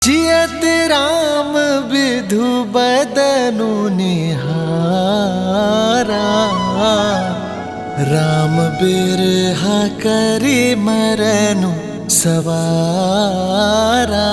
जियत राम विधु बदनु निहारा, राम बिरहा करि मरनु सवारा।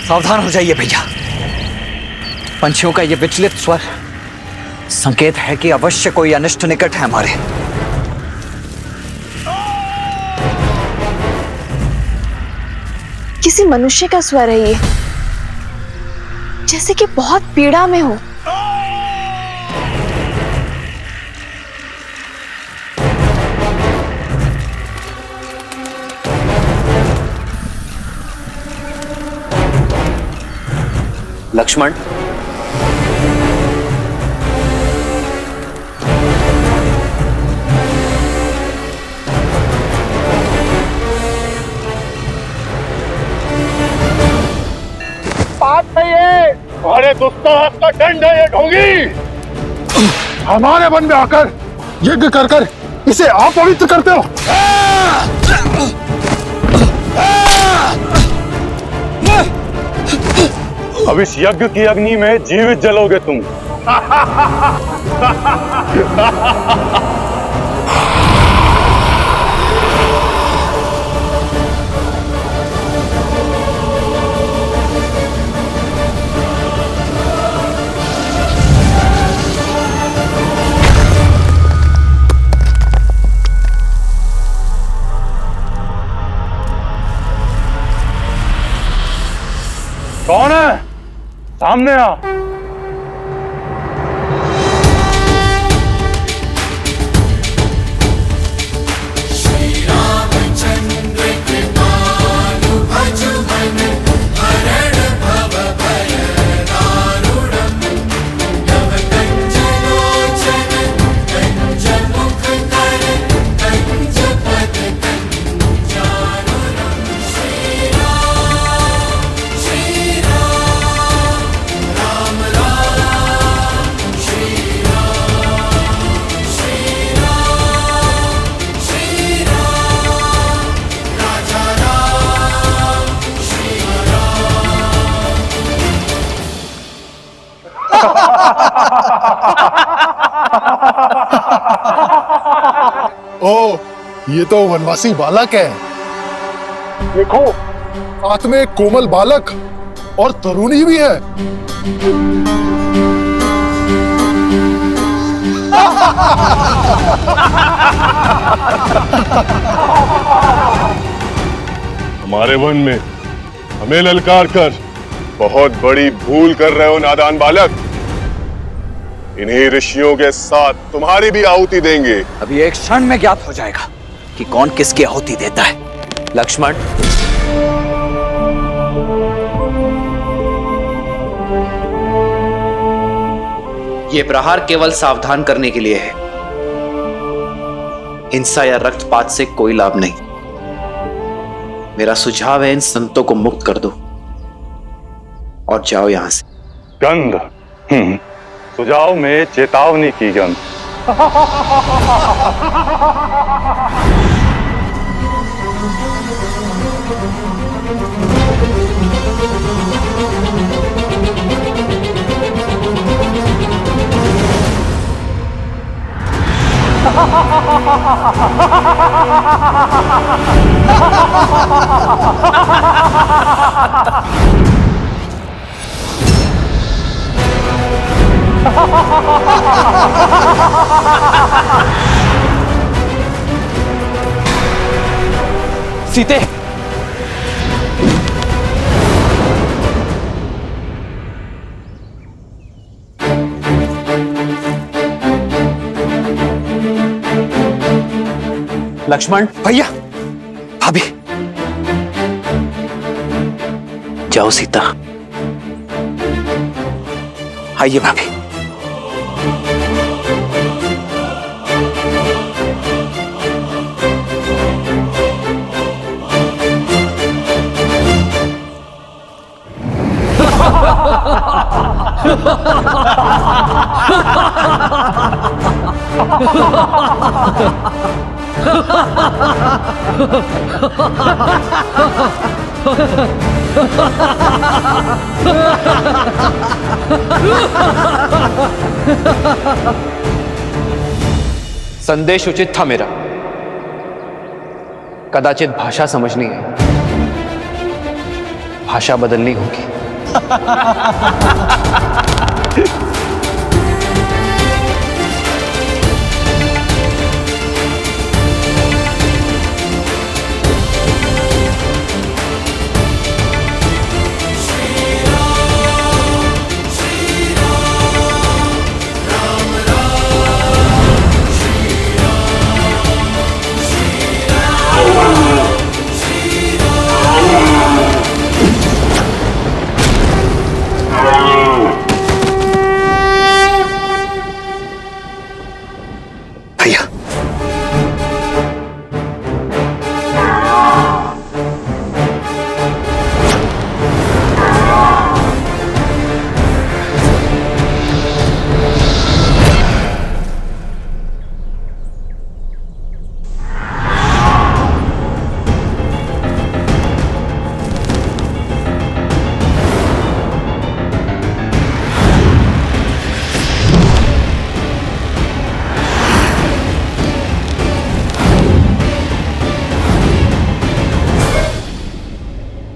सावधान हो जाइए भैया। पंछियों का ये विचलित स्वर संकेत है कि अवश्य कोई अनिष्ट निकट है हमारे। किसी मनुष्य का स्वर है ये, जैसे कि बहुत पीड़ा में हो। लक्ष्मण, बात नहीं है, तुम्हारे दुस्साहस का दंड है ये ढोंगी। हमारे वन में आकर यज्ञ कर कर इसे अपवित्र करते हो। अब इस यज्ञ की अग्नि में जीवित जलोगे तुम। कौन है? सामने आ। ओ, ये तो वनवासी बालक है। देखो, साथ में एक कोमल बालक और तरुणी भी है। हमारे वन में हमें ललकार कर बहुत बड़ी भूल कर रहे हो नादान बालक। इन्हीं ऋषियों के साथ तुम्हारी भी आहुति देंगे। अभी एक क्षण में ज्ञात हो जाएगा कि कौन किसकी आहुति देता है। लक्ष्मण, ये प्रहार केवल सावधान करने के लिए है। हिंसा या रक्तपात से कोई लाभ नहीं। मेरा सुझाव है इन संतों को मुक्त कर दो और जाओ यहां से। गंध, सुझाव में चेतावनी की गंध। सीते, लक्ष्मण, भैया, भाभी, जाओ सीता। आइए भाभी। संदेश उचित था मेरा। कदाचित भाषा समझनी है, भाषा बदलनी होगी। भैया,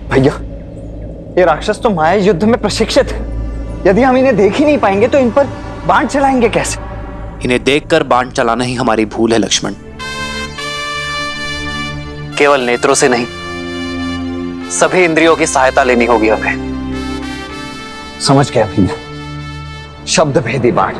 भैया, ये राक्षस तो माया युद्ध में प्रशिक्षित है। यदि हम इन्हें देख ही नहीं पाएंगे तो इन पर बाण चलाएंगे कैसे? इन्हें देखकर बाण चलाना ही हमारी भूल है लक्ष्मण। केवल नेत्रों से नहीं, सभी इंद्रियों की सहायता लेनी होगी हमें। समझ गया भैया, शब्द भेदी बाण।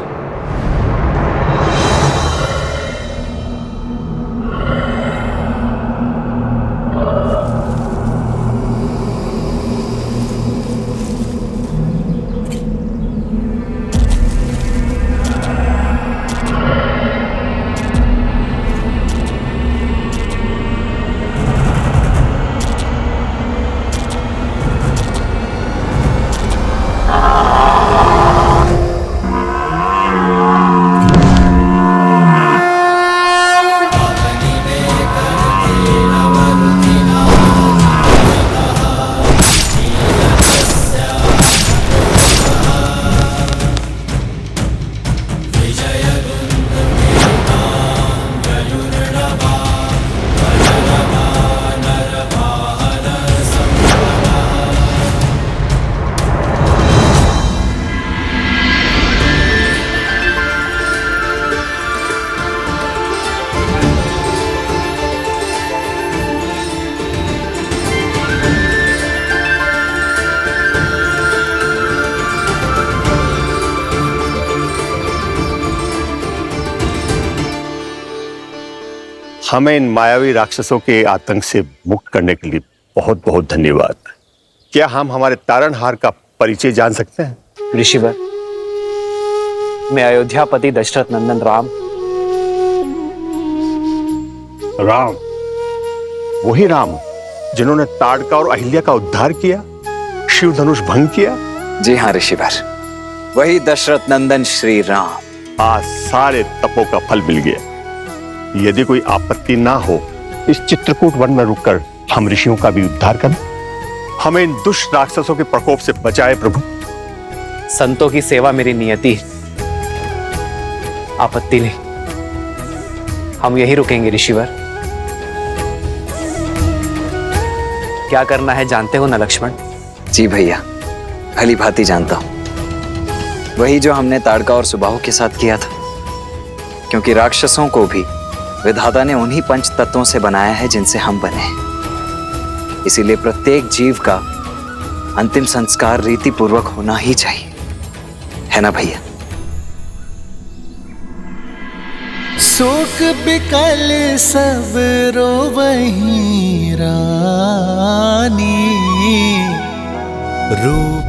हमें इन मायावी राक्षसों के आतंक से मुक्त करने के लिए बहुत बहुत धन्यवाद। क्या हम हमारे तारणहार का परिचय जान सकते हैं? ऋषिवर, मैं अयोध्यापति दशरथ नंदन राम। राम, वही राम जिन्होंने ताड़का और अहिल्या का उद्धार किया, शिव धनुष भंग किया? जी हाँ ऋषिवर, वही दशरथ नंदन श्री राम। आज सारे तपों का फल मिल गया। यदि कोई आपत्ति ना हो, इस चित्रकूट वन में रुककर हम ऋषियों का भी उद्धार करें। हमें इन दुष्ट राक्षसों के प्रकोप से बचाए प्रभु। संतों की सेवा मेरी नियति है, आपत्ति नहीं। हम यही रुकेंगे ऋषिवर। क्या करना है जानते हो ना लक्ष्मण? जी भैया, भली भांति जानता हूं। वही जो हमने ताड़का और सुबाहु के साथ किया था, क्योंकि राक्षसों को भी विधाता ने उन्हीं पंच तत्वों से बनाया है जिनसे हम बने हैं। इसीलिए प्रत्येक जीव का अंतिम संस्कार रीति पूर्वक होना ही चाहिए, है ना भैया? शोक बिकल सब रोवहीं रानी, रूप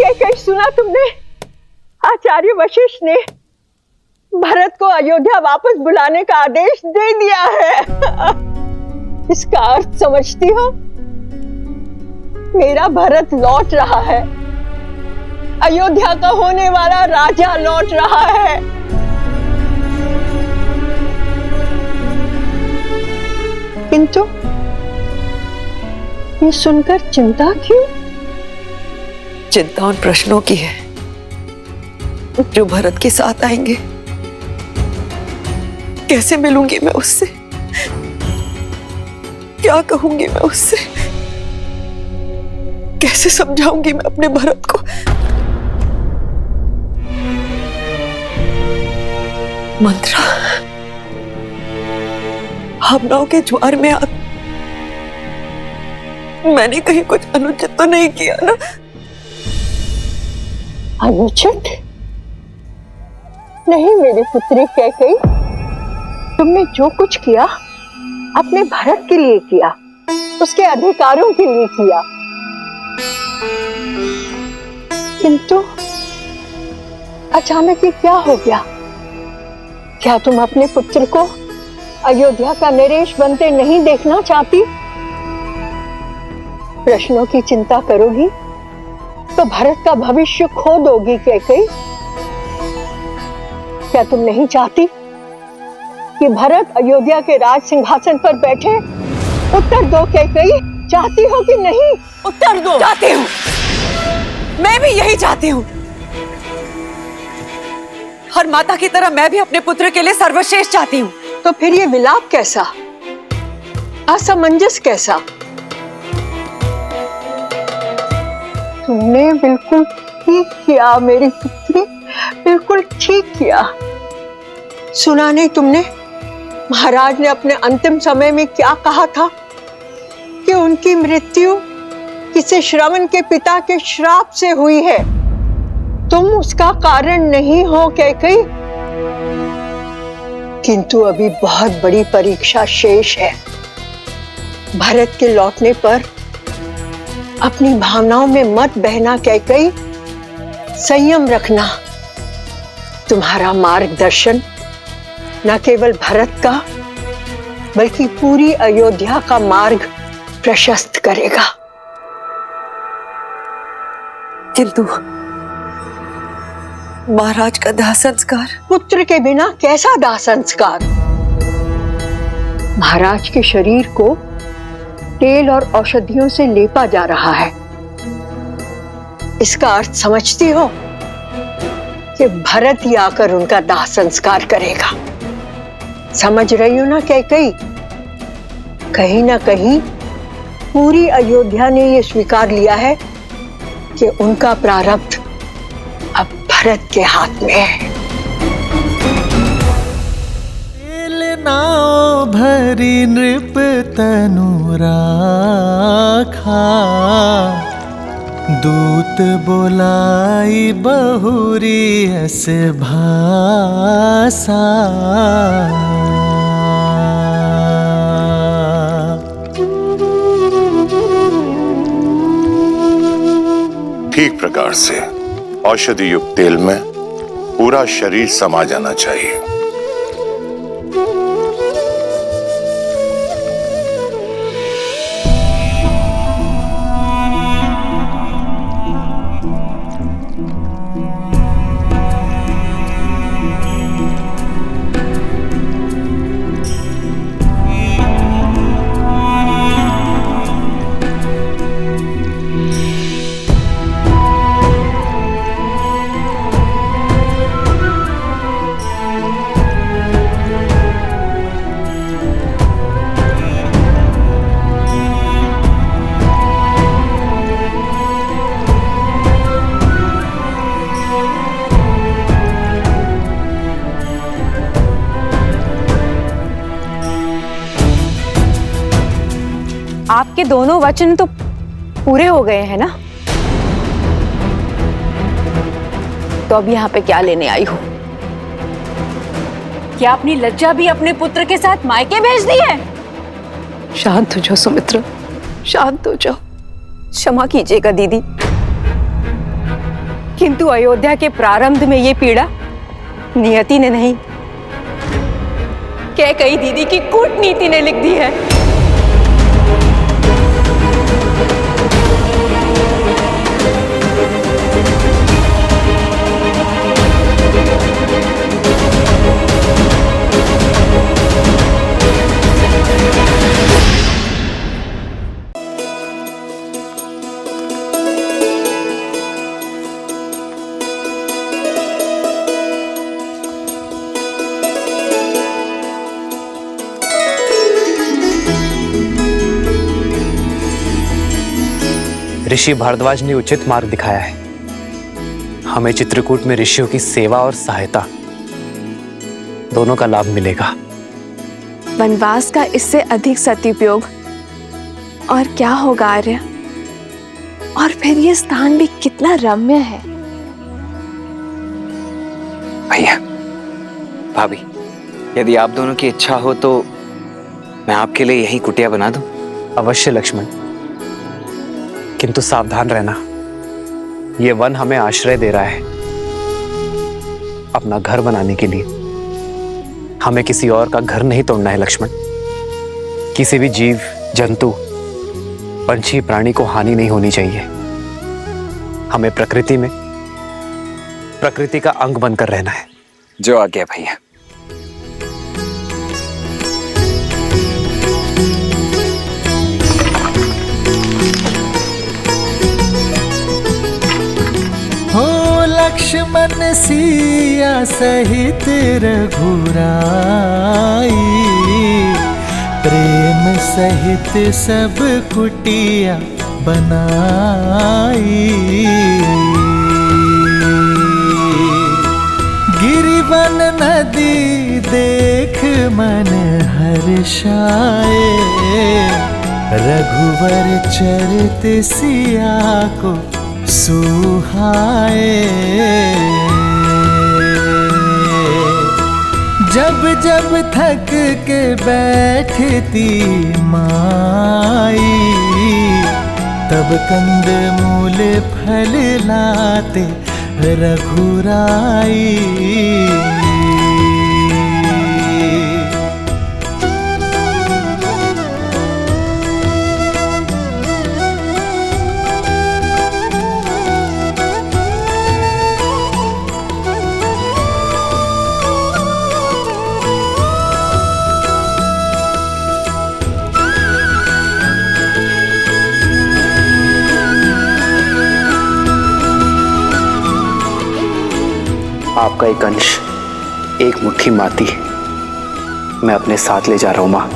कैकई सुना तुमने? आचार्य वशिष्ठ ने भरत को अयोध्या वापस बुलाने का आदेश दे दिया है। इसका अर्थ समझती हो? मेरा भरत लौट रहा है, अयोध्या का होने वाला राजा लौट रहा है। किंतु ये सुनकर चिंता क्यों? चिंता उन प्रश्नों की है जो भरत के साथ आएंगे। कैसे मिलूंगी मैं उससे? क्या कहूंगी मैं उससे? कैसे समझाऊंगी मैं अपने भरत को? मंत्रा, भावनाओं के ज्वार में आप, मैंने कहीं कुछ अनुचित तो नहीं किया ना? अनुचित नहीं मेरी पुत्री कैकई, तुमने जो कुछ किया अपने भरत के लिए किया, उसके अधिकारों के लिए किया। किंतु अचानक ये क्या हो गया? क्या तुम अपने पुत्र को अयोध्या का नरेश बनते नहीं देखना चाहती? प्रश्नों की चिंता करोगी तो भरत का भविष्य खो दोगी कैकई। क्या तुम नहीं चाहती कि भरत अयोध्या के राज सिंहासन पर बैठे? उत्तर दो कैकई, चाहती हो कि नहीं? उत्तर दो। चाहती हूँ, मैं भी यही चाहती हूँ। हर माता की तरह मैं भी अपने पुत्र के लिए सर्वश्रेष्ठ चाहती हूँ। तो फिर ये विलाप कैसा, असमंजस कैसा? तुमने बिल्कुल ठीक किया मेरी पुत्री, बिल्कुल ठीक किया। सुना नहीं तुमने महाराज ने अपने अंतिम समय में क्या कहा था कि उनकी मृत्यु किसी श्रवण के पिता के श्राप से हुई है। तुम उसका कारण नहीं हो कैकई, किंतु अभी बहुत बड़ी परीक्षा शेष है। भरत के लौटने पर अपनी भावनाओं में मत बहना कैकई, संयम रखना। तुम्हारा मार्गदर्शन न केवल भरत का बल्कि पूरी अयोध्या का मार्ग प्रशस्त करेगा। किंतु महाराज का दाह संस्कार? पुत्र के बिना कैसा दाह संस्कार? महाराज के शरीर को तेल और औषधियों से लेपा जा रहा है। इसका अर्थ समझती हो कि भरत ही आकर उनका दाह संस्कार करेगा। समझ रही हो ना कैकई? कहीं ना कहीं पूरी अयोध्या ने यह स्वीकार लिया है कि उनका प्रारब्ध अब भरत के हाथ में है। नाव भरी नृप तनु राखा, दूत बोलाई बहुरी अस भाषा। ठीक प्रकार से औषधि युक्त तेल में पूरा शरीर समा जाना चाहिए। आपके दोनों वचन तो पूरे हो गए हैं ना? तो अब यहाँ पे क्या लेने आई हो? क्या अपनी लज्जा भी अपने पुत्र के साथ मायके भेज दी है? शांत हो जाओ सुमित्रा, शांत हो जाओ। क्षमा कीजिएगा दीदी, किंतु अयोध्या के प्रारंभ में ये पीड़ा नियति ने नहीं, कैकेयी दीदी की कूटनीति ने लिख दी है। ऋषि भारद्वाज ने उचित मार्ग दिखाया है। हमें चित्रकूट में ऋषियों की सेवा और सहायता दोनों का लाभ मिलेगा। वनवास का इससे अधिक सदुपयोग और क्या होगा आर्य? और फिर ये स्थान भी कितना रम्य है। भैया, भाभी, यदि आप दोनों की इच्छा हो तो मैं आपके लिए यही कुटिया बना दूं। अवश्य लक्ष्मण, किंतु सावधान रहना। ये वन हमें आश्रय दे रहा है अपना घर बनाने के लिए। हमें किसी और का घर नहीं तोड़ना है लक्ष्मण। किसी भी जीव, जंतु, पंछी, प्राणी को हानि नहीं होनी चाहिए। हमें प्रकृति में प्रकृति का अंग बनकर रहना है। जो आ गया भैया। हो लक्ष्मण सिया सहित रघुराई, प्रेम सहित सब कुटिया बनाई। गिरिवन नदी देख मन हर्षाए, रघुवर चरित सिया को सुहाए। जब जब थक के बैठती माई, तब कंद मूल फल लाते रघुराई। आपका एक अंश, एक मुट्ठी माटी मैं अपने साथ ले जा रहा हूं मां।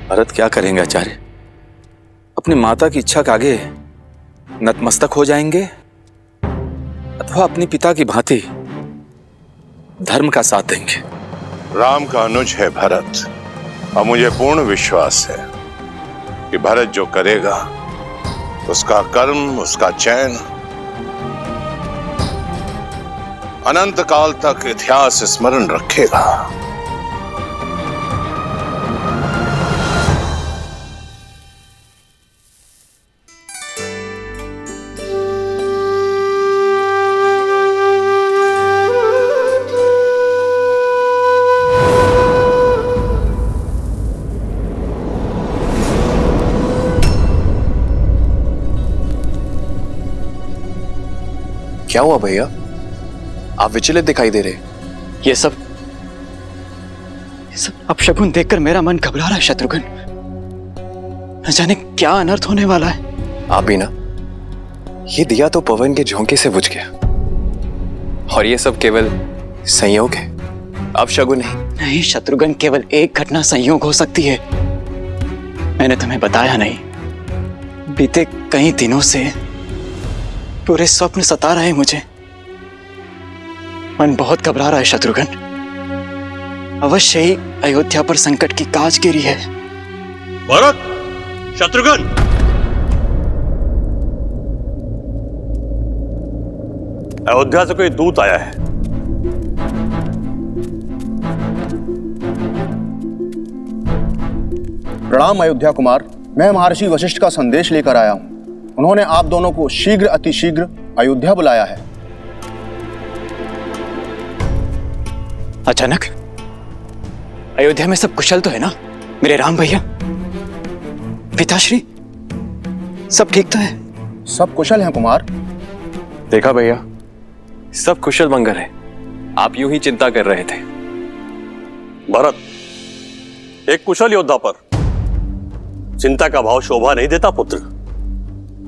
भरत क्या करेंगे आचार्य? अपनी माता की इच्छा के आगे नतमस्तक हो जाएंगे अथवा अपने पिता की भांति धर्म का साथ देंगे। राम का अनुज है भरत, और मुझे पूर्ण विश्वास है कि भरत जो करेगा उसका कर्म, उसका चयन अनंत काल तक इतिहास स्मरण रखेगा। क्या हुआ भैया? आप विचलित दिखाई दे रहे। ये सब अपशकुन देखकर मेरा मन घबरा रहा है शत्रुघ्न। न जाने क्या अनर्थ होने वाला है। आप भी ना, ये दिया तो पवन के झोंके से बुझ गया, और ये सब केवल संयोग है, अपशकुन नहीं। नहीं शत्रुघ्न, केवल एक घटना संयोग हो सकती है। मैंने तुम्हें बताया नहीं, बीते कई दिनों से पूरे स्वप्न सता रहे मुझे। मन बहुत घबरा रहा है शत्रुघ्न। अवश्य ही अयोध्या पर संकट की काज गिरी है। भरत, शत्रुघ्न, अयोध्या से कोई दूत आया है। प्रणाम अयोध्या कुमार, मैं महर्षि वशिष्ठ का संदेश लेकर आया हूं। उन्होंने आप दोनों को शीघ्र अतिशीघ्र अयोध्या बुलाया है। अचानक अयोध्या में सब कुशल तो है ना मेरे राम भैया? पिताश्री सब ठीक तो है? सब कुशल हैं कुमार। देखा भैया, सब कुशल मंगल है। आप यूं ही चिंता कर रहे थे। भरत, एक कुशल योद्धा पर चिंता का भाव शोभा नहीं देता पुत्र।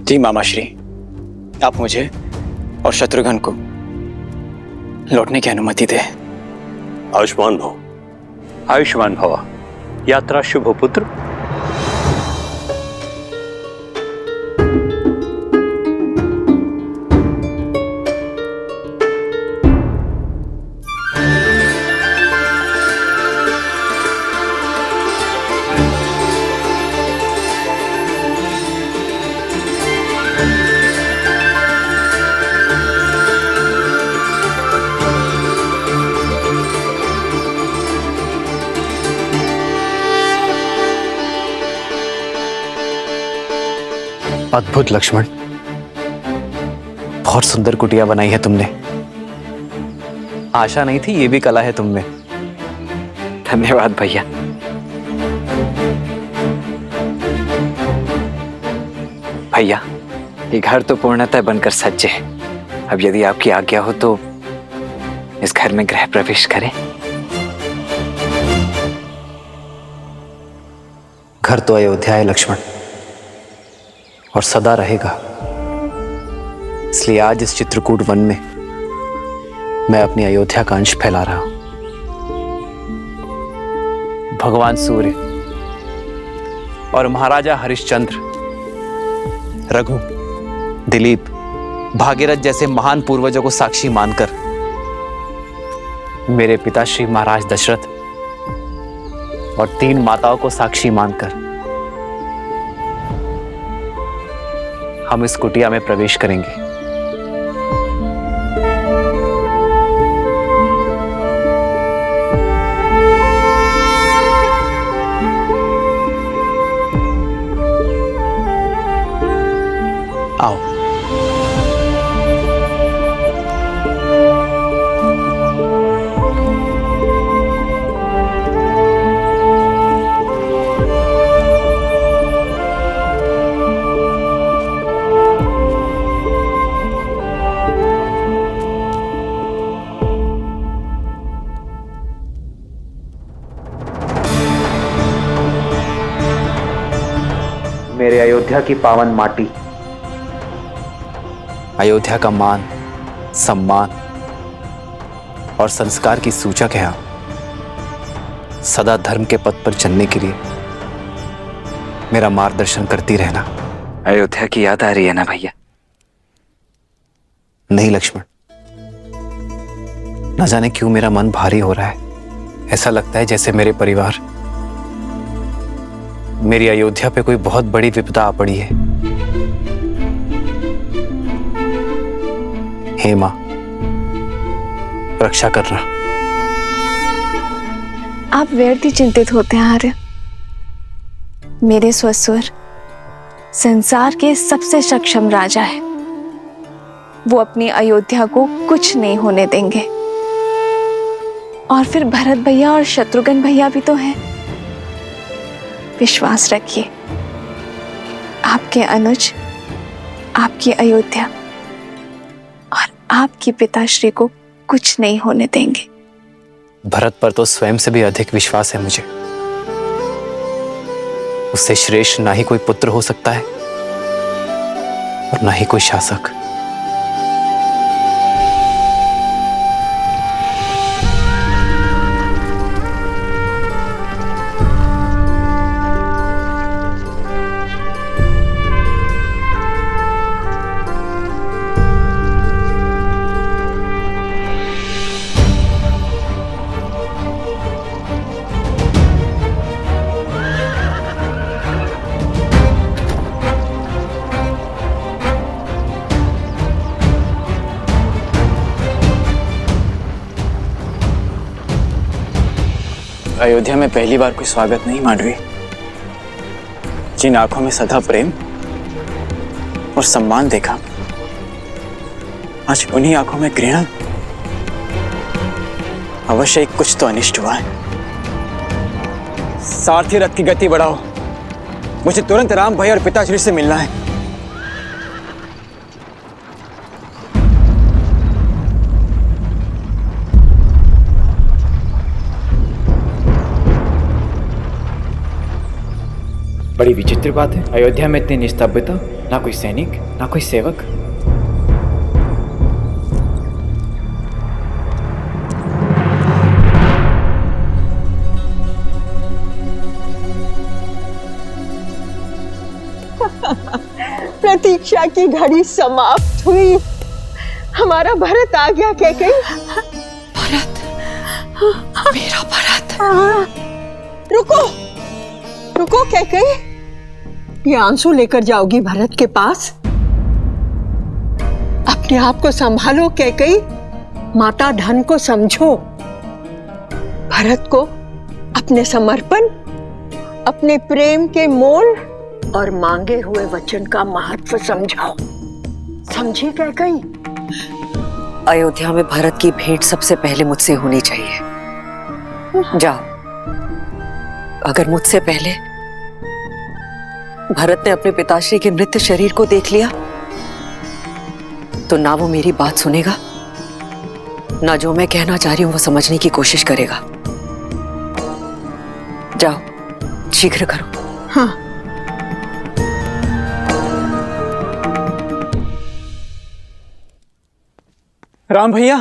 जी मामाश्री, आप मुझे और शत्रुघ्न को लौटने की अनुमति दें। आयुष्मान भव। आयुष्मान भव। यात्रा शुभ हो पुत्र। अद्भुत लक्ष्मण, बहुत सुंदर कुटिया बनाई है तुमने। आशा नहीं थी ये भी कला है तुमने। धन्यवाद भैया। भैया, ये घर तो पूर्णतः बनकर सज्ज है। अब यदि आपकी आज्ञा हो तो इस घर में गृह प्रवेश करें। घर तो अयोध्या है लक्ष्मण, और सदा रहेगा। इसलिए आज इस चित्रकूट वन में मैं अपनी अयोध्या का अंश फैला रहा हूं। भगवान सूर्य और महाराजा हरिश्चंद्र, रघु, दिलीप, भागीरथ जैसे महान पूर्वजों को साक्षी मानकर, मेरे पिताश्री महाराज दशरथ और 3 माताओं को साक्षी मानकर हम इस कुटिया में प्रवेश करेंगे। आओ। मेरे अयोध्या की पावन माटी, अयोध्या का मान, सम्मान और संस्कार की सूचक है आप। सदा धर्म के पथ पर चलने के लिए मेरा मार्गदर्शन करती रहना। अयोध्या की याद आ रही है ना भैया? नहीं लक्ष्मण, न जाने क्यों मेरा मन भारी हो रहा है। ऐसा लगता है जैसे मेरे परिवार, मेरी अयोध्या पे कोई बहुत बड़ी विपदा आ पड़ी है। हे मां, रक्षा करना। आप व्यर्थ ही चिंतित होते हैं आर्य। मेरे ससुर संसार के सबसे सक्षम राजा है। वो अपनी अयोध्या को कुछ नहीं होने देंगे। और फिर भरत भैया और शत्रुघ्न भैया भी तो हैं। विश्वास रखिए, आपके अनुज आपकी अयोध्या और आपकी पिताश्री को कुछ नहीं होने देंगे। भरत पर तो स्वयं से भी अधिक विश्वास है मुझे। उससे श्रेष्ठ ना ही कोई पुत्र हो सकता है और ना ही कोई शासक। अयोध्या में पहली बार कोई स्वागत नहीं मांडवी। जिन आंखों में सदा प्रेम और सम्मान देखा, आज उन्हीं आंखों में घृणा। अवश्य कुछ तो अनिष्ट हुआ है। सारथी रथ की गति बढ़ाओ, मुझे तुरंत राम भाई और पिताश्री से मिलना है। बड़ी विचित्र बात है, अयोध्या में इतनी निस्तब्धता, ना कोई सैनिक ना कोई सेवक। प्रतीक्षा की घड़ी समाप्त हुई। हमारा भरत आ गया। कैकेयी, भरत, मेरा भरत। रुको रुको कैकेयी, ये आंसू लेकर जाओगी भरत के पास? अपने आप को संभालो कैकेयी, माता धन को समझो। भरत को अपने समर्पण, अपने प्रेम के मोल और मांगे हुए वचन का महत्व समझाओ। समझी कैकेयी? अयोध्या में भरत की भेंट सबसे पहले मुझसे होनी चाहिए। जाओ, अगर मुझसे पहले भरत ने अपने पिताश्री के मृत शरीर को देख लिया तो ना वो मेरी बात सुनेगा, ना जो मैं कहना चाह रही हूं वो समझने की कोशिश करेगा। जाओ, शीघ्र करो। हाँ। राम भैया,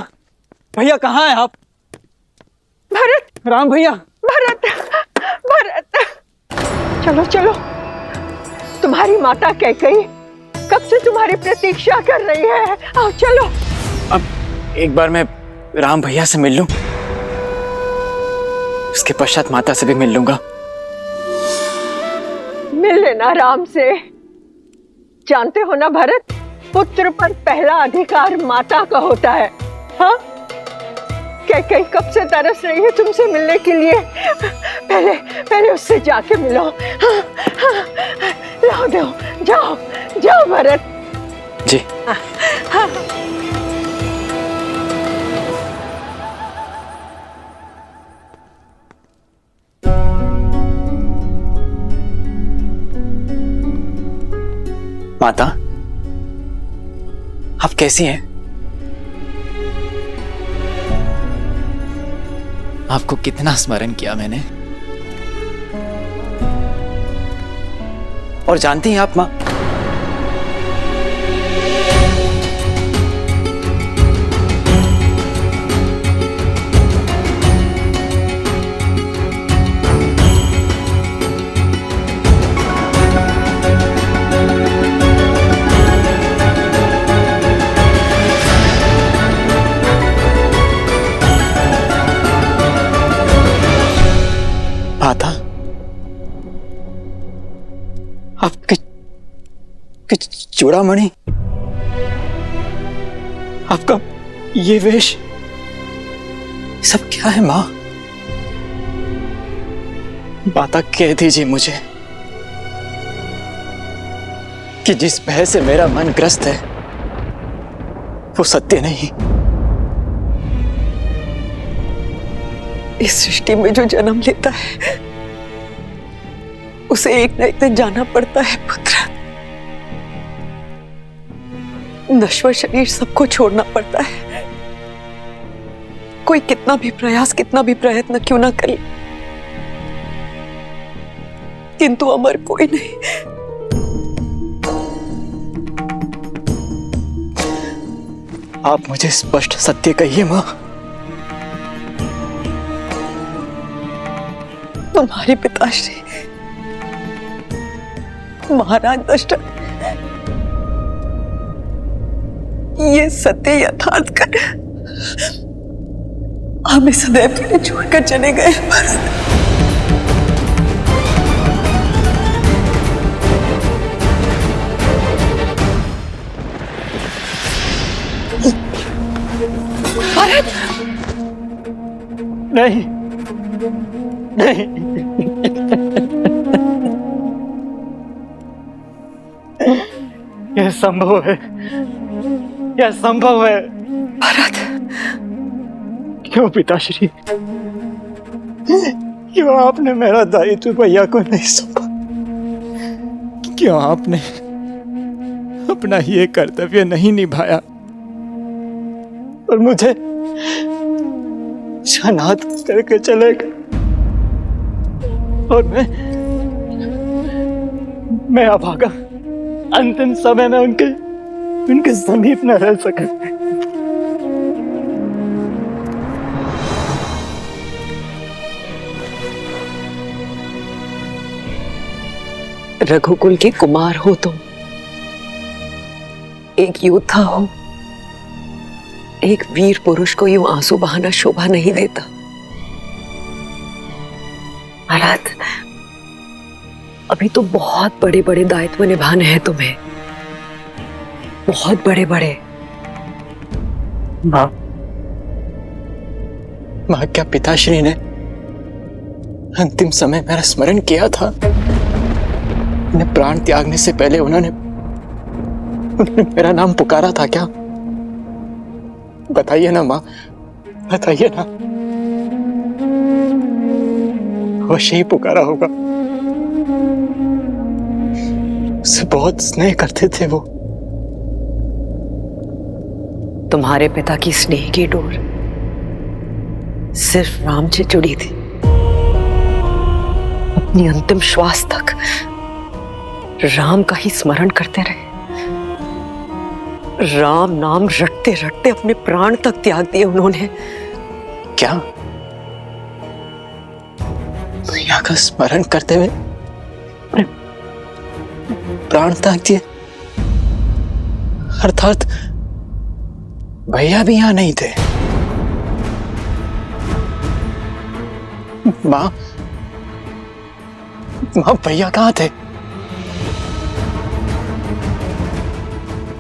भैया कहाँ हैं आप? भरत, राम भैया। भरत, भरत, चलो चलो। तुम्हारी माता कैकेयी कब से तुम्हारी प्रतीक्षा कर रही है। आओ चलो। अब एक बार मैं राम भैया से मिल लूं, उसके पश्चात माता से भी मिल लूंगा। मिल लेना राम से। जानते हो ना भरत, पुत्र पर पहला अधिकार माता का होता है। हाँ, कैकेयी कब से तरस रही है तुमसे मिलने के लिए। पहले पहले उससे जाके मिलो। हाँ, हाँ, लाओ दो, जाओ जाओ भरत जी। हाँ, हाँ। माता, आप कैसी हैं? आपको कितना स्मरण किया मैंने। और जानती हैं आप मां, माता, आपके चूड़ामणि, आपका ये वेश, सब क्या है मां? माता कह दीजिए मुझे कि जिस भय से मेरा मन ग्रस्त है वो सत्य नहीं। इस सृष्टि में जो जन्म लेता है उसे एक न एक दिन जाना पड़ता है पुत्र। नश्वर शरीर सबको छोड़ना पड़ता है। कोई कितना भी प्रयास, कितना भी प्रयत्न क्यों ना करे, किंतु अमर कोई नहीं। आप मुझे स्पष्ट सत्य कहिए मां। तुम्हारे पिताश्री महाराज दशरथ ये सत्य यथार्थ कर हमें सदैव के लिए छोड़कर चले गए। भरत, नहीं, नहीं, यह संभव है, यह संभव है। भरत, क्यों पिताश्री, क्यों आपने मेरा दायित्व भैया को नहीं सौंपा? क्यों आपने अपना ये कर्तव्य नहीं निभाया और मुझे अनाथ करके चले गए? और मैं अभागा, अंतिम समय में उनके समीप न रह सका। रघुकुल के कुमार हो तुम, एक योद्धा हो, एक वीर पुरुष को यूं आंसू बहाना शोभा नहीं देता। भरत, अभी तो बहुत बड़े बड़े दायित्व निभाने हैं तुम्हें, बहुत बड़े बड़े। माँ, क्या पिताश्री ने अंतिम समय मेरा स्मरण किया था? उन्हें प्राण त्यागने से पहले उन्होंने मेरा नाम पुकारा था क्या? बताइए ना माँ, बताइए ना। अवश्य ही पुकारा होगा। उससे बहुत स्नेह करते थे वो। तुम्हारे पिता की स्नेह की डोर सिर्फ राम से जुड़ी थी। अपनी अंतिम श्वास तक राम का ही स्मरण करते रहे। राम नाम रटते रटते अपने प्राण तक त्याग दिए उन्होंने। क्या भैया का स्मरण करते हुए प्राण त्याग दिए? अर्थात भैया भी यहां नहीं थे। मां भैया कहां थे?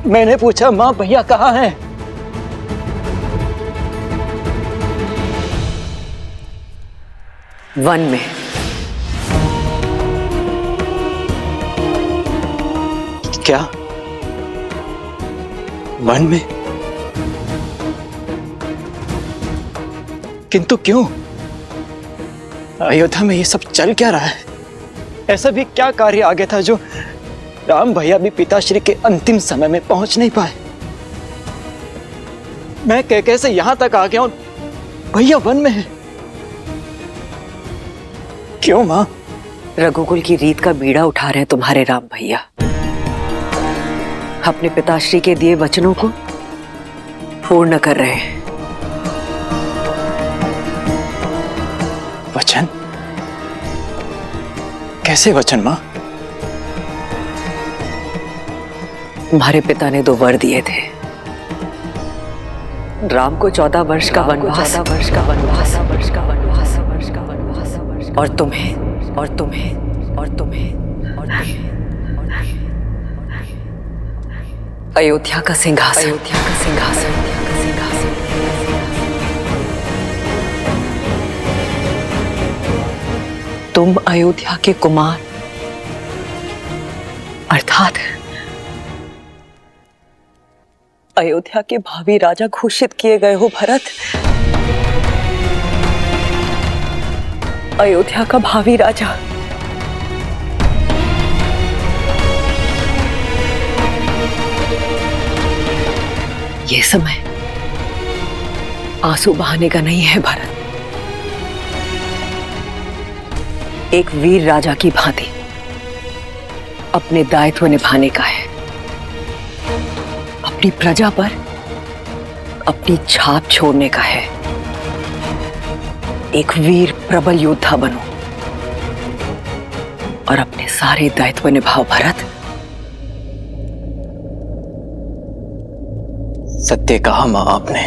मैंने पूछा, मां भैया कहां हैं? वन में। क्या वन में? किंतु क्यों? अयोध्या में ये सब चल क्या रहा है? ऐसा भी क्या कार्य आ गया था जो राम भैया भी पिताश्री के अंतिम समय में पहुंच नहीं पाए? मैं कैसे यहां तक आ गया हूं, भैया वन में है। क्यों मां? रघुकुल की रीत का बीड़ा उठा रहे हैं तुम्हारे राम भैया। अपने पिताश्री के दिए वचनों को पूर्ण कर रहे हैं। वचन? कैसे वचन मां? तुम्हारे पिता ने 2 वर दिए थे। राम को 14 वर्ष का वनवास, और तुम्हें अयोध्या का सिंहासन। तुम अयोध्या के कुमार अर्थात अयोध्या के भावी राजा घोषित किए गए हो भरत। अयोध्या का भावी राजा। ये समय आंसू बहाने का नहीं है भरत। एक वीर राजा की भांति अपने दायित्व निभाने का है। अपनी प्रजा पर अपनी छाप छोड़ने का है। एक वीर प्रबल योद्धा बनो और अपने सारे दायित्व निभाओ भरत। सत्य कहा मां आपने।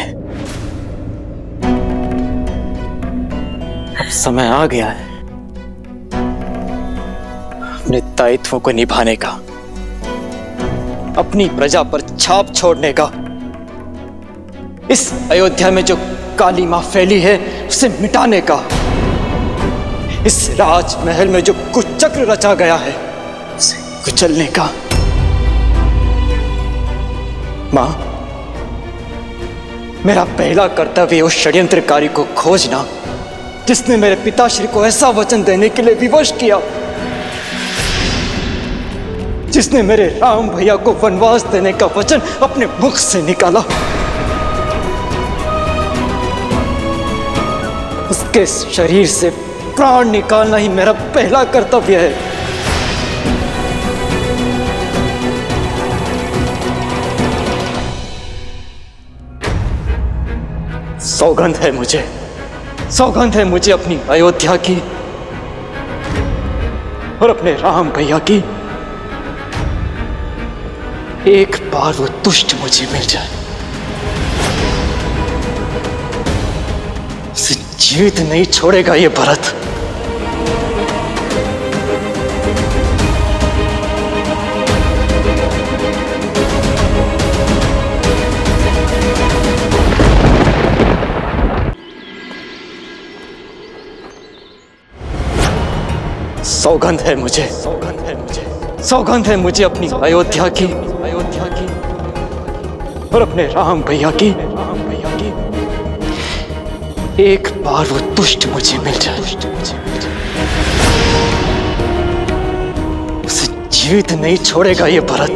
अब समय आ गया है अपने दायित्वों को निभाने का, अपनी प्रजा पर छाप छोड़ने का। इस अयोध्या में जो काली मां फैली है उसे मिटाने का। इस राजमहल में जो कुचक्र रचा गया है उसे कुचलने का। मां, मेरा पहला कर्तव्य उस षड्यंत्रकारी को खोजना जिसने मेरे पिताश्री को ऐसा वचन देने के लिए विवश किया, जिसने मेरे राम भैया को वनवास देने का वचन अपने मुख से निकाला। उसके शरीर से प्राण निकालना ही मेरा पहला कर्तव्य है। सौगंध है मुझे अपनी अयोध्या की और अपने राम भैया की। एक बार वो दुष्ट मुझे मिल जाए, उसे जीवित नहीं छोड़ेगा ये भरत। सौगंध है मुझे अपनी अयोध्या की और अपने राम भैया की। एक बार वो दुष्ट मुझे मिल जाए, उसे जीवित नहीं छोड़ेगा ये भरत।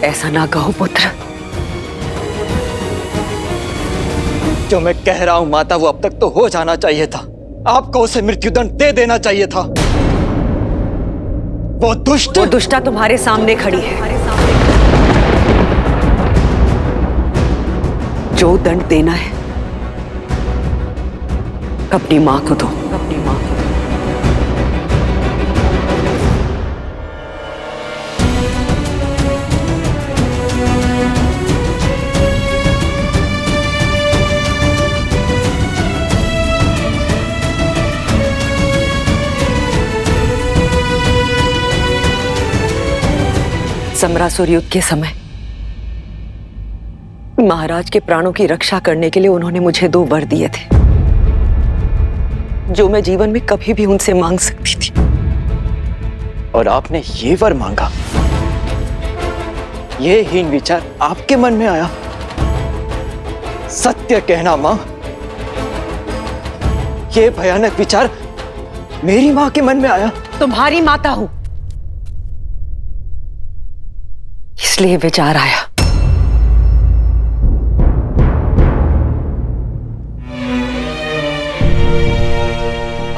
ऐसा ना कहो पुत्र। जो मैं कह रहा हूं माता, वो अब तक तो हो जाना चाहिए था। आपको उसे मृत्युदंड दे देना चाहिए था। वो दुष्टा तुम्हारे सामने खड़ी है। जो दंड देना है अपनी मां को दो। समरासुर युद्ध के समय महाराज के प्राणों की रक्षा करने के लिए उन्होंने मुझे 2 वर दिए थे, जो मैं जीवन में कभी भी उनसे मांग सकती थी। और आपने ये वर मांगा? ये हीन विचार आपके मन में आया? सत्य कहना मां, ये भयानक विचार मेरी मां के मन में आया? तुम्हारी माता हूं, इसलिए विचार आया।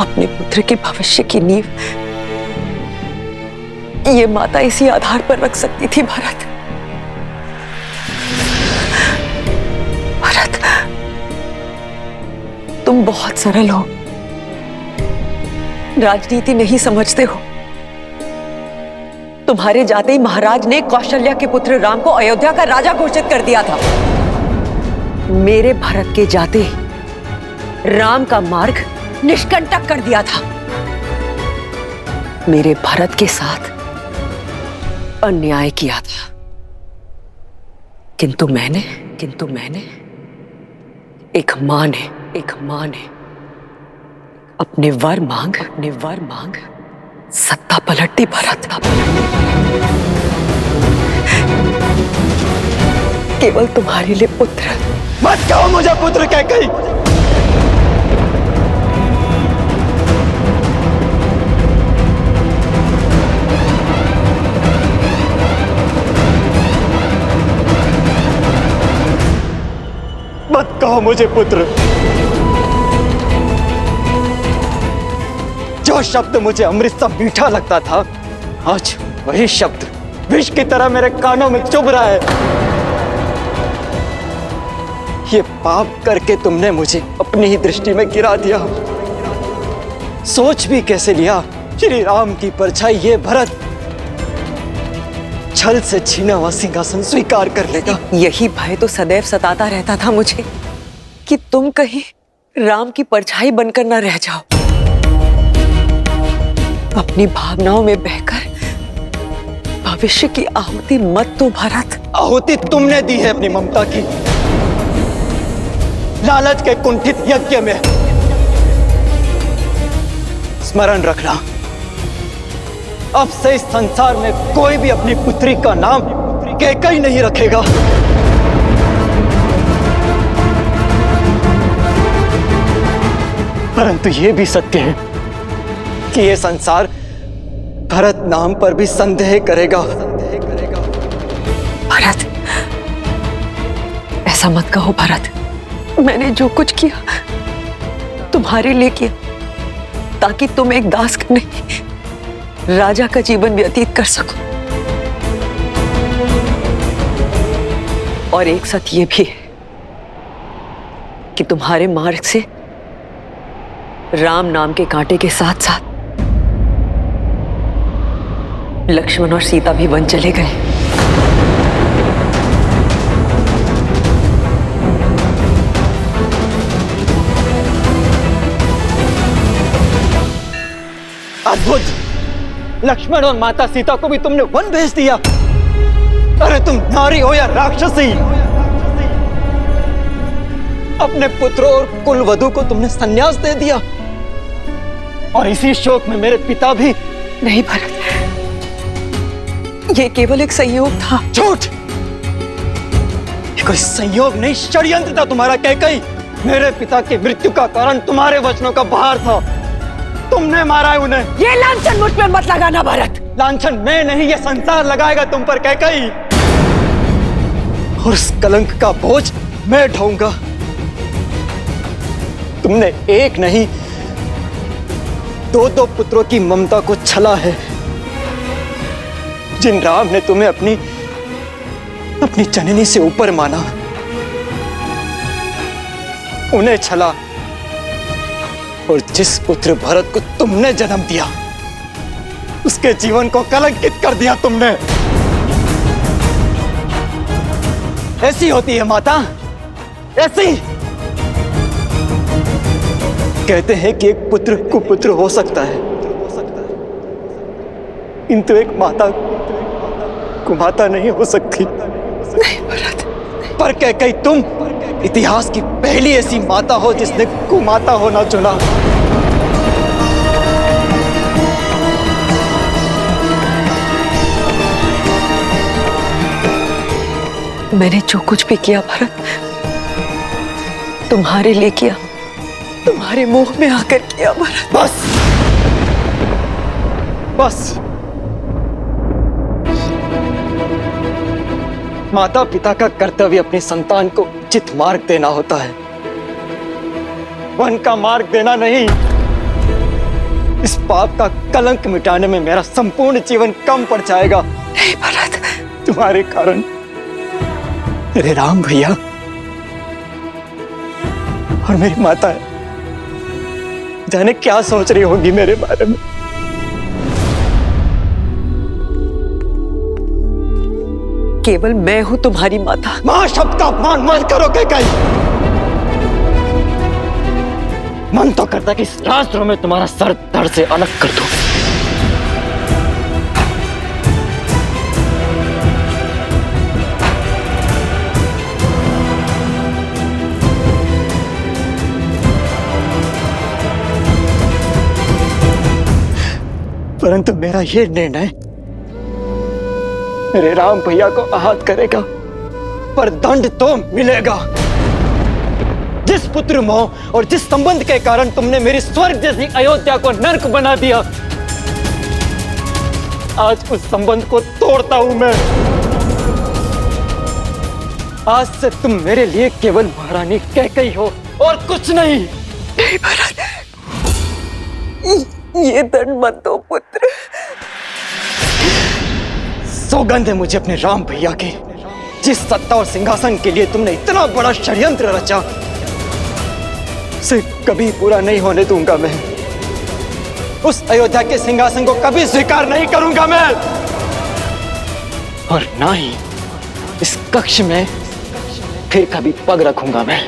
अपने पुत्र के भविष्य की नींव ये माता इसी आधार पर रख सकती थी। भरत, तुम बहुत सरल हो, राजनीति नहीं समझते हो। तुम्हारे जाते ही महाराज ने कौशल्या के पुत्र राम को अयोध्या का राजा घोषित कर दिया था। मेरे भरत के जाते ही राम का मार्ग निष्कंटक कर दिया था। मेरे भरत के साथ अन्याय किया था, किंतु मैंने एक मां ने अपने वर मांग सत्ता पलट दी। भरत, केवल तुम्हारे लिए पुत्र। मत कहो मुझे पुत्र कहकर। मत कहो मुझे पुत्र। जो शब्द मुझे अमृत सा मीठा लगता था, आज वही शब्द विष की तरह मेरे कानों में चुभ रहा है। ये पाप करके तुमने मुझे अपनी ही दृष्टि में गिरा दिया। सोच भी कैसे लिया श्री राम की परछाई ये भरत छल से छीना हुआ सिंहासन स्वीकार कर लेगा। यही भय तो सदैव सताता रहता था मुझे कि तुम कहीं राम की परछाई बनकर न रह जाओ। अपनी भावनाओं में बहकर भविष्य की आहुति मत दो भरत। आहुति तुमने दी है अपनी ममता की, लालच के कुंठित यज्ञ में। स्मरण रखना, अब से इस संसार में कोई भी अपनी पुत्री का नाम कैकई नहीं रखेगा। परंतु यह भी सत्य है कि यह संसार भरत नाम पर भी संदेह करेगा। भरत, ऐसा मत कहो भरत। मैंने जो कुछ किया तुम्हारे लिए किया, ताकि तुम एक दास का नहीं राजा का जीवन व्यतीत कर सको। और एक सत्य ये भी है कि तुम्हारे मार्ग से राम नाम के कांटे के साथ साथ लक्ष्मण और सीता भी वन चले गए। अद्भुत! लक्ष्मण और माता सीता को भी तुमने वन भेज दिया। अरे तुम नारी हो या राक्षसी, अपने पुत्रों और कुलवधु को तुमने संन्यास दे दिया। और इसी शोक में मेरे पिता भी। नहीं भरत, ये केवल एक संयोग था। झूठ! ये कोई संयोग नहीं, षड्यंत्र था तुम्हारा कैकई। मेरे पिता की मृत्यु का कारण तुम्हारे वचनों का भार था। तुमने मारा है उन्हें। ये लांछन मुझ पर मत लगाना भरत। लांछन मैं नहीं, ये संसार लगाएगा तुम पर कैकई। और उस कलंक का बोझ मैं ढोऊंगा। तुमने एक नहीं, दो पुत्रों की ममता को छला है। जिन राम ने तुम्हें अपनी जननी से ऊपर माना, उन्हें छला। और जिस पुत्र भरत को तुमने जन्म दिया, उसके जीवन को कलंकित कर दिया तुमने। ऐसी होती है माता, ऐसी। कहते हैं कि एक पुत्र कुपुत्र हो सकता है, किंतु एक माता कुमाता नहीं हो सकती। नहीं भरत। पर कैकई तुम इतिहास की पहली ऐसी माता हो जिसने कुमाता होना चुना। मैंने जो कुछ भी किया भरत, तुम्हारे लिए किया, तुम्हारे मोह में आकर किया भरत। बस बस। माता पिता का कर्तव्य अपनी संतान को उचित मार्ग देना होता है, वन का मार्ग देना नहीं। इस पाप का कलंक मिटाने में मेरा संपूर्ण जीवन कम पड़ जाएगा। नहीं भरत। तुम्हारे कारण मेरे राम भैया और मेरी माता जाने क्या सोच रही होगी मेरे बारे में। केवल मैं हूं तुम्हारी माता। मां शब्द का अपमान मत करो कैकई। मन तो करता कि इस रास्त्रों में तुम्हारा सर धड़ से अलग कर दूं। परंतु मेरा यह निर्णय मेरे राम भैया को आहत करेगा, पर दंड तो मिलेगा। जिस पुत्र मोह और जिस संबंध के कारण तुमने मेरी स्वर्ग जैसी अयोध्या को नर्क बना दिया, आज उस संबंध को तोड़ता हूं मैं। आज से तुम मेरे लिए केवल महारानी कैकई हो और कुछ नहीं। नहीं भरत, ये दंड मत दो पुत्र। सौगंध है मुझे अपने राम भैया की। जिस सत्ता और सिंहासन के लिए तुमने इतना बड़ा षड्यंत्र रचा, उसे कभी पूरा नहीं होने दूंगा मैं। उस अयोध्या के सिंहासन को कभी स्वीकार नहीं करूंगा मैं, और ना ही इस कक्ष में फिर कभी पग रखूंगा मैं।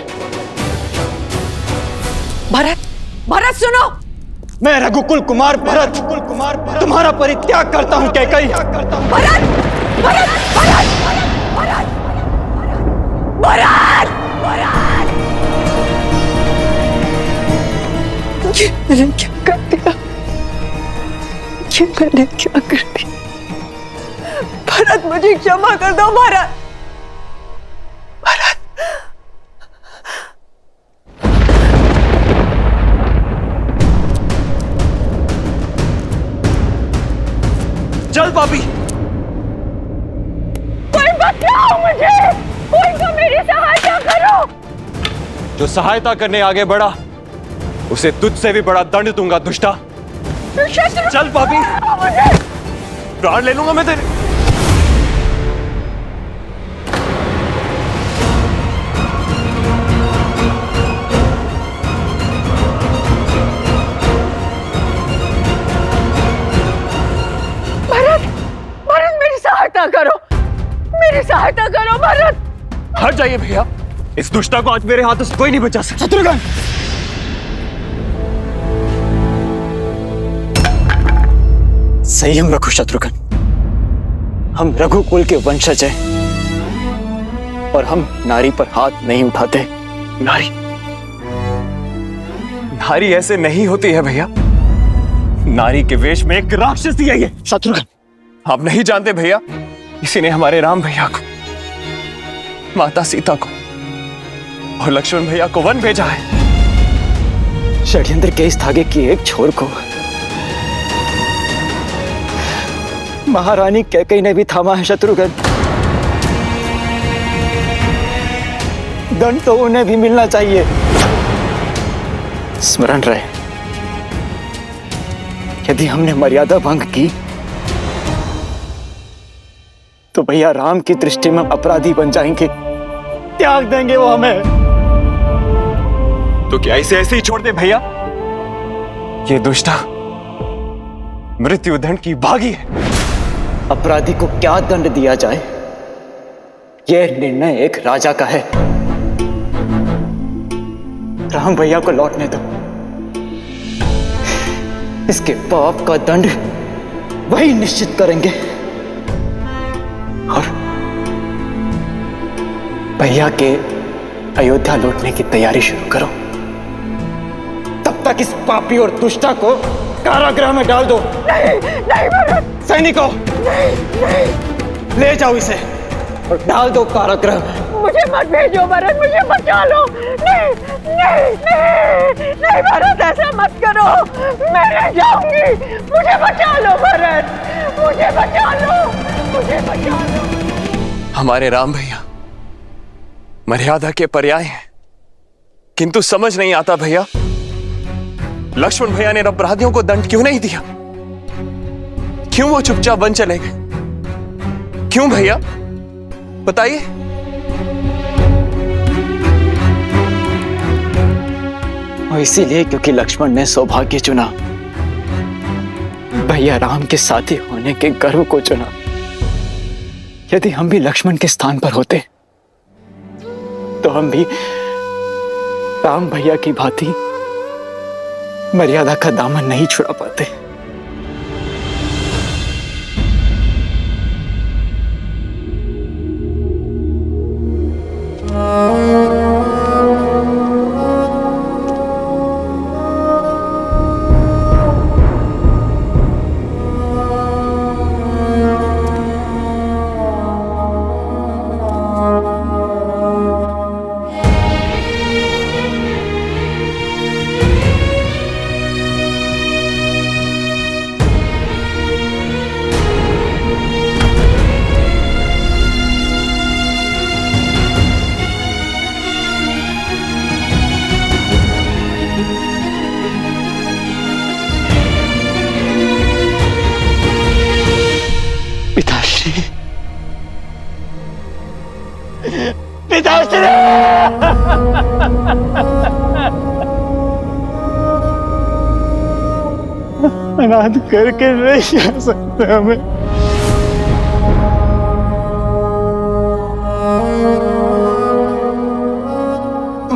भरत, भरत सुनो, मैं रघुकुल कुमार भरत तुम्हारा परित्याग करता हूं कैकई। भरत भरत भरत भरत भरत भरत, ये मैंने क्या कर दिया, ये मैंने क्या कर दिया। भरत मुझे क्षमा कर दो भरत। चल पापी, कोई बचाओ मुझे, कोई तो मेरी सहायता करो। जो सहायता करने आगे बढ़ा उसे तुझसे भी बड़ा दंड दूंगा दुष्टा। चल पापी, प्राण ले लूंगा मैं तेरे। करो, मेरी सहायता करो भरत। हट जाइए भैया, इस दुष्टा को आज मेरे हाथों से कोई नहीं बचा सकता। शत्रुघ्न, संयम रखो शत्रुघ्न। हम रघुकुल के वंशज हैं और हम नारी पर हाथ नहीं उठाते। नारी ऐसे नहीं होती है भैया, नारी के वेश में एक राक्षसी है ये। शत्रुघ्न, आप नहीं जानते भैया, इसी ने हमारे राम भैया को, माता सीता को और लक्ष्मण भैया को वन भेजा है। षड्यंत्र के इस धागे की एक छोर को महारानी कैकेयी ने भी थामा है शत्रुघ्न। दंड तो उन्हें भी मिलना चाहिए। स्मरण रहे, यदि हमने मर्यादा भंग की तो भैया राम की दृष्टि में अपराधी बन जाएंगे, त्याग देंगे वो हमें। तो क्या इसे ऐसे ही छोड़ दे भैया? ये दुष्टा मृत्युदंड की भागी है। अपराधी को क्या दंड दिया जाए, यह निर्णय एक राजा का है। राम भैया को लौटने दो, इसके पाप का दंड वही निश्चित करेंगे। और भैया के अयोध्या लौटने की तैयारी शुरू करो। तब तक इस पापी और दुष्टा को कारागृह में डाल दो। नहीं नहीं भरत। सैनिकों, नहीं, ले जाओ इसे और डाल दो कारागृह में। मुझे मत भेजो भरत, मुझे बचा लो। नहीं नहीं नहीं नहीं भरत, ऐसा मत करो, मैं रह जाऊंगी। मुझे बचा लो भरत, मुझे बचा लो, मुझे बचा लो। हमारे राम भैया मर्यादा के पर्याय हैं, किंतु समझ नहीं आता भैया, लक्ष्मण भैया ने अपराधियों को दंड क्यों नहीं दिया? क्यों वो चुपचाप वन चले गए? क्यों भैया बताइए। और इसीलिए क्योंकि लक्ष्मण ने सौभाग्य चुना, भैया राम के साथी होने के गर्व को चुना। यदि हम भी लक्ष्मण के स्थान पर होते तो हम भी राम भैया की भांति मर्यादा का दामन नहीं छुड़ा पाते। अनाथ करके नहीं जा सकते हमें।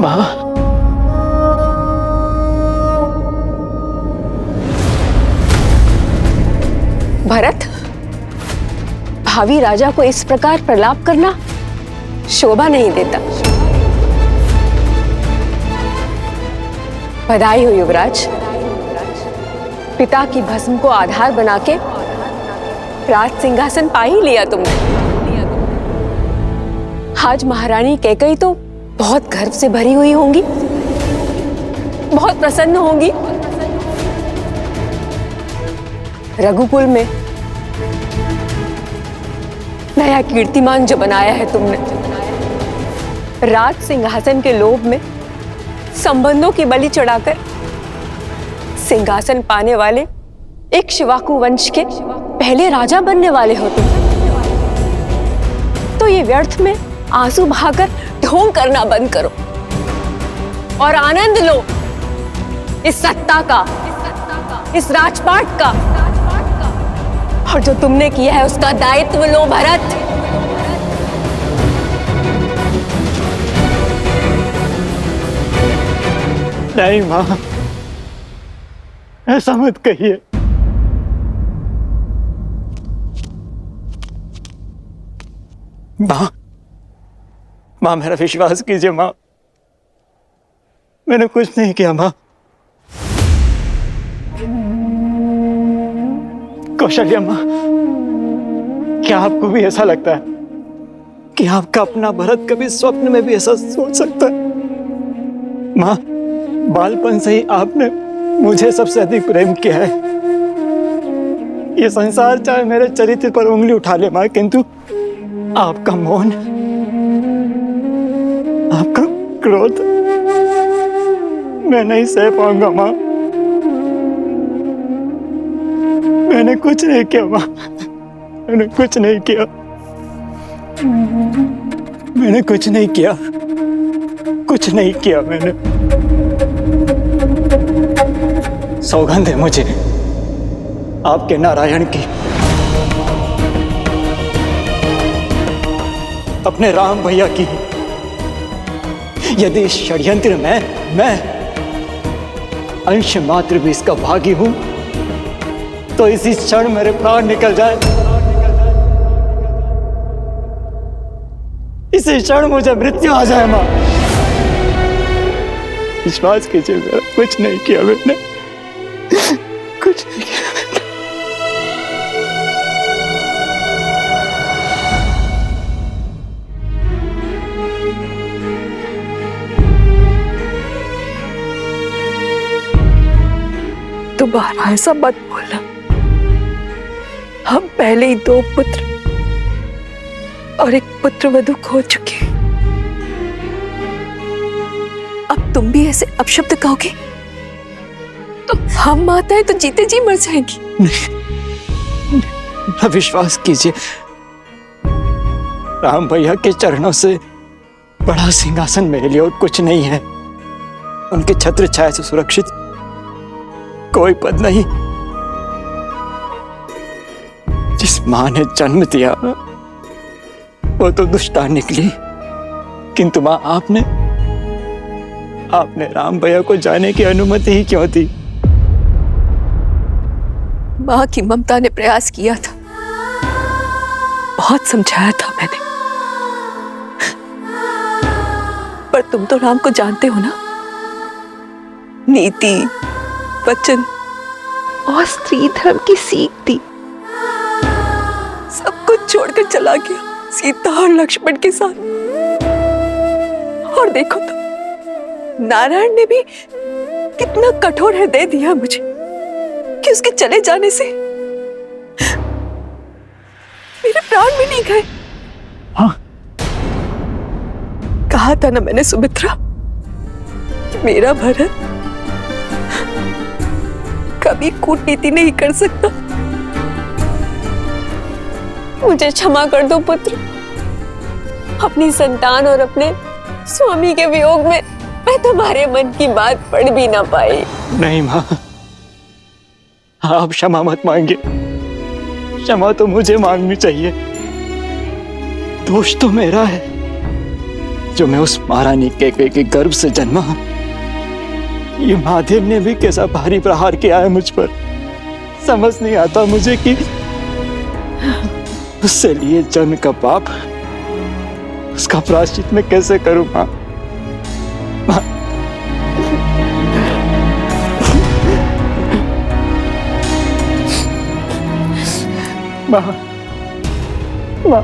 माँ, भरत, भावी राजा को इस प्रकार प्रलाप करना शोभा नहीं देता। बधाई हो युवराज, पिता की भस्म को आधार बना के राज सिंहासन पा ही लिया तुमने। आज महारानी कैकेयी तो बहुत गर्व से भरी हुई होंगी, बहुत प्रसन्न होंगी। रघुकुल में नया कीर्तिमान जो बनाया है तुमने, राज सिंहासन के लोभ में संबंधों की बलि चढ़ाकर सिंहासन पाने वाले एक शिवाकु वंश के पहले राजा बनने वाले हो तुम। तो ये व्यर्थ में आंसू बहाकर ढोंग करना बंद करो और आनंद लो इस सत्ता का, इस राजपाट का, और जो तुमने किया है उसका दायित्व लो भरत। नहीं मां, ऐसा मत कहिए। मां मेरा विश्वास कीजिए मां, मैंने कुछ नहीं किया मां। कौशल्या मां, क्या आपको भी ऐसा लगता है कि आपका अपना भरत कभी स्वप्न में भी ऐसा सोच सकता है? मां, बालपन से ही आपने मुझे सबसे अधिक प्रेम किया है। ये संसार चाहे मेरे चरित्र पर उंगली उठा ले मां, किंतु आपका मौन, आपका क्रोध मैं नहीं सह पाऊंगा मां। मैंने कुछ नहीं किया मां, मैंने कुछ नहीं किया, मैंने कुछ नहीं किया, कुछ नहीं किया मैंने। सौगंध है मुझे आपके नारायण की, अपने राम भैया की। यदि इस षड्यंत्र में मैं अंश मात्र भी इसका भागी हूं तो इसी क्षण मेरे प्राण निकल जाए, इसी क्षण मुझे मृत्यु आ जाए मां। विश्वास कीजिए, मेरा कुछ नहीं किया मैंने, कुछ नहीं किया मैंने। दोबारा ऐसा मत बोलना। हम पहले ही 2 पुत्र और एक पुत्र वधू खो चुके हैं। अब तुम भी ऐसे अपशब्द कहोगे तो हम माताएं तो जीते जी मर जाएंगी। नहीं, विश्वास कीजिए, राम भैया के चरणों से बड़ा सिंहासन मेरे लिए और कुछ नहीं है। उनके छत्र छाया से सुरक्षित कोई पद नहीं। जिस मां ने जन्म दिया वो तो दुष्टा निकली, किंतु मां आपने राम भैया को जाने की अनुमति ही क्यों दी? मां की ममता ने प्रयास किया था, बहुत समझाया था मैंने, पर तुम तो राम को जानते हो ना। नीति, वचन और स्त्री धर्म की सीख दी, सब कुछ छोड़कर चला गया सीता और लक्ष्मण के साथ। और देखो तो नारायण ने भी कितना कठोर हृदय दिया मुझे कि उसके चले जाने से मेरे प्राण भी नहीं गए। हाँ? कहा था ना मैंने सुमित्रा, मेरा भरत कभी कूटनीति नहीं कर सकता। मुझे क्षमा कर दो पुत्र, अपनी संतान और अपने स्वामी के वियोग में मैं तुम्हारे मन की बात पढ़ भी ना पाई। नहीं मां, आप क्षमा मत मांगिए, क्षमा तो मुझे मांगनी चाहिए। दोष तो मेरा है जो मैं उस महारानी कैकेयी के गर्भ से जन्मा। ये महादेव ने भी कैसा भारी प्रहार किया है मुझ पर। समझ नहीं आता मुझे कि उससे लिए जन्म का पाप, उसका प्रायश्चित मैं कैसे करूं मां? मां, मां, मां।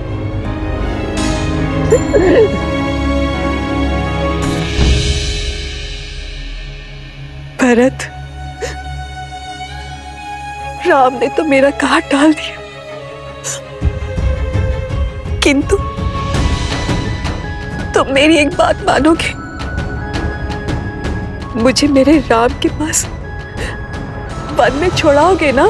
भरत, राम ने तो मेरा घाट डाल दिया, किंतु तुम मेरी एक बात मानोगे? मुझे मेरे राम के पास वन में छोड़ाओगे ना?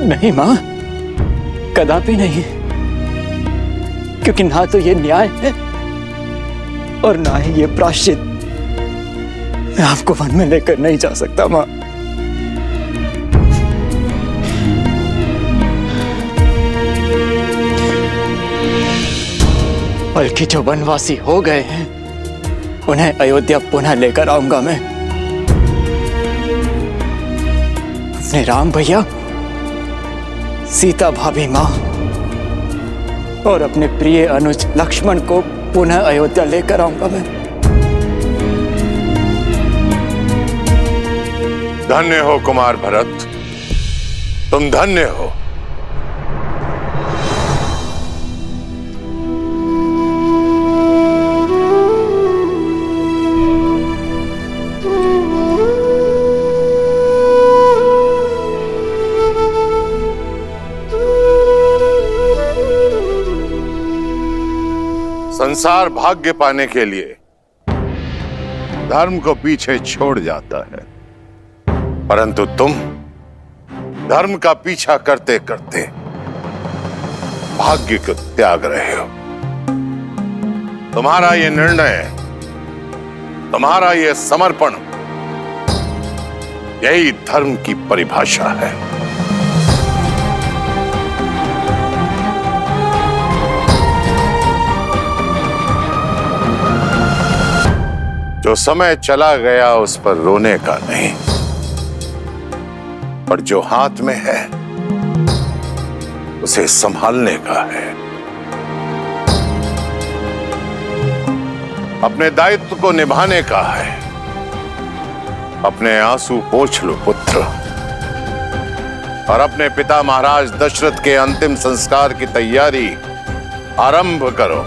नहीं मां, कदापि नहीं, क्योंकि ना तो ये न्याय है और ना ही ये प्रायश्चित। मैं आपको वन में लेकर नहीं जा सकता मां। बल्कि जो वनवासी हो गए हैं उन्हें अयोध्या पुनः लेकर आऊंगा मैं। अपने राम भैया, सीता भाभी मां और अपने प्रिय अनुज लक्ष्मण को पुनः अयोध्या लेकर आऊंगा मैं। धन्य हो कुमार भरत, तुम धन्य हो। संसार भाग्य पाने के लिए धर्म को पीछे छोड़ जाता है, परंतु तुम धर्म का पीछा करते करते भाग्य को त्याग रहे हो। तुम्हारा ये निर्णय, तुम्हारा ये समर्पण, यही धर्म की परिभाषा है। जो समय चला गया उस पर रोने का नहीं, पर जो हाथ में है उसे संभालने का है। अपने दायित्व को निभाने का है। अपने आंसू पोंछ लो पुत्र, और अपने पिता महाराज दशरथ के अंतिम संस्कार की तैयारी आरंभ करो।